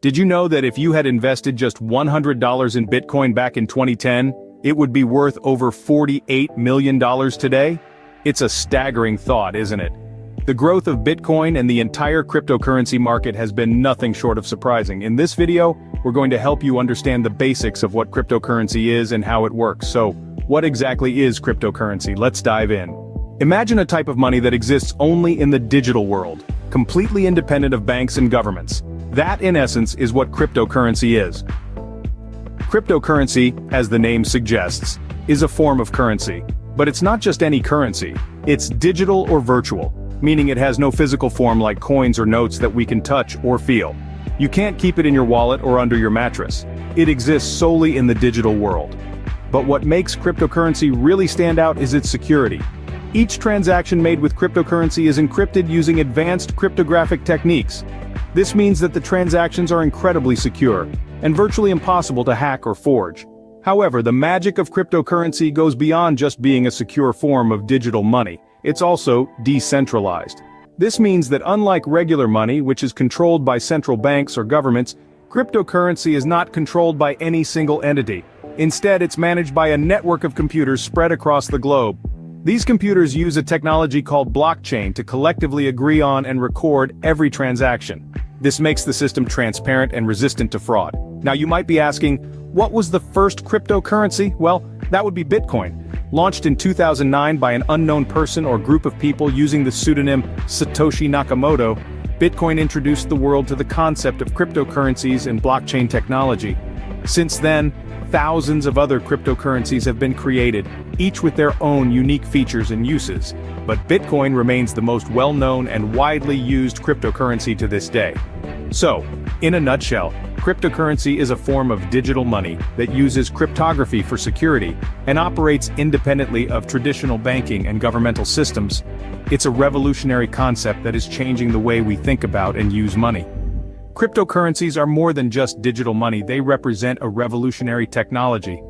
Did you know that if you had invested just $100 in Bitcoin back in 2010, it would be worth over $48 million today? It's a staggering thought, isn't it? The growth of Bitcoin and the entire cryptocurrency market has been nothing short of surprising. In this video, we're going to help you understand the basics of what cryptocurrency is and how it works. So, what exactly is cryptocurrency? Let's dive in. Imagine a type of money that exists only in the digital world, completely independent of banks and governments. That, in essence, is what cryptocurrency is. Cryptocurrency, as the name suggests, is a form of currency. But it's not just any currency. It's digital or virtual, meaning it has no physical form like coins or notes that we can touch or feel. You can't keep it in your wallet or under your mattress. It exists solely in the digital world. But what makes cryptocurrency really stand out is its security. Each transaction made with cryptocurrency is encrypted using advanced cryptographic techniques. This means that the transactions are incredibly secure, and virtually impossible to hack or forge. However, the magic of cryptocurrency goes beyond just being a secure form of digital money. It's also decentralized. This means that unlike regular money, which is controlled by central banks or governments, cryptocurrency is not controlled by any single entity. Instead, it's managed by a network of computers spread across the globe. These computers use a technology called blockchain to collectively agree on and record every transaction. This makes the system transparent and resistant to fraud. Now you might be asking, what was the first cryptocurrency? Well, that would be Bitcoin. Launched in 2009 by an unknown person or group of people using the pseudonym Satoshi Nakamoto, Bitcoin introduced the world to the concept of cryptocurrencies and blockchain technology. Since then, thousands of other cryptocurrencies have been created, each with their own unique features and uses. But Bitcoin remains the most well-known and widely used cryptocurrency to this day. So, in a nutshell, cryptocurrency is a form of digital money that uses cryptography for security and operates independently of traditional banking and governmental systems. It's a revolutionary concept that is changing the way we think about and use money. Cryptocurrencies are more than just digital money, they represent a revolutionary technology.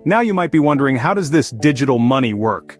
Now you might be wondering, how does this digital money work?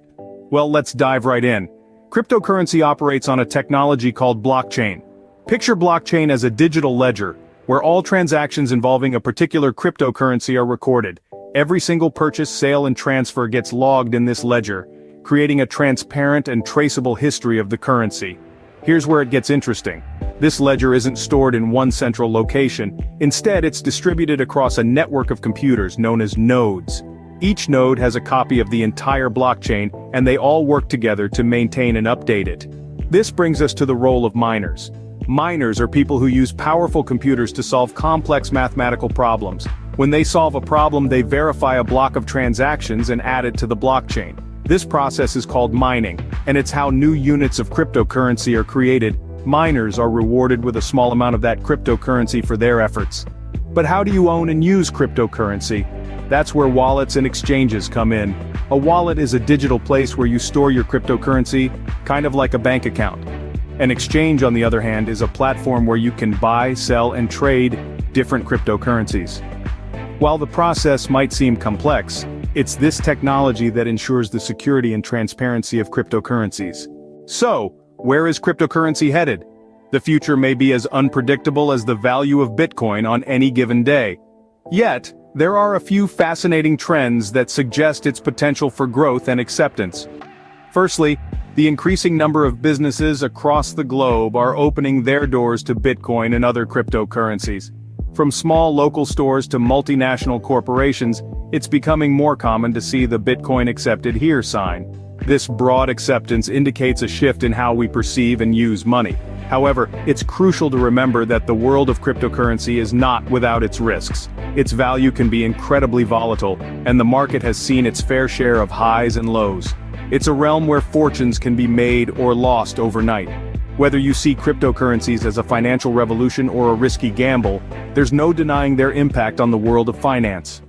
Well, let's dive right in. Cryptocurrency operates on a technology called blockchain. Picture blockchain as a digital ledger, where all transactions involving a particular cryptocurrency are recorded. Every single purchase, sale, and transfer gets logged in this ledger, creating a transparent and traceable history of the currency. Here's where it gets interesting. This ledger isn't stored in one central location. Instead, it's distributed across a network of computers known as nodes. Each node has a copy of the entire blockchain, and they all work together to maintain and update it. This brings us to the role of miners. Miners are people who use powerful computers to solve complex mathematical problems. When they solve a problem, they verify a block of transactions and add it to the blockchain. This process is called mining, and it's how new units of cryptocurrency are created. Miners are rewarded with a small amount of that cryptocurrency for their efforts. But how do you own and use cryptocurrency? That's where wallets and exchanges come in. A wallet is a digital place where you store your cryptocurrency, kind of like a bank account. An exchange, on the other hand, is a platform where you can buy, sell, and trade different cryptocurrencies. While the process might seem complex, it's this technology that ensures the security and transparency of cryptocurrencies. So, where is cryptocurrency headed? The future may be as unpredictable as the value of Bitcoin on any given day. Yet, there are a few fascinating trends that suggest its potential for growth and acceptance. Firstly, the increasing number of businesses across the globe are opening their doors to Bitcoin and other cryptocurrencies. From small local stores to multinational corporations, it's becoming more common to see the Bitcoin accepted here sign. This broad acceptance indicates a shift in how we perceive and use money. However, it's crucial to remember that the world of cryptocurrency is not without its risks. Its value can be incredibly volatile, and the market has seen its fair share of highs and lows. It's a realm where fortunes can be made or lost overnight. Whether you see cryptocurrencies as a financial revolution or a risky gamble, there's no denying their impact on the world of finance.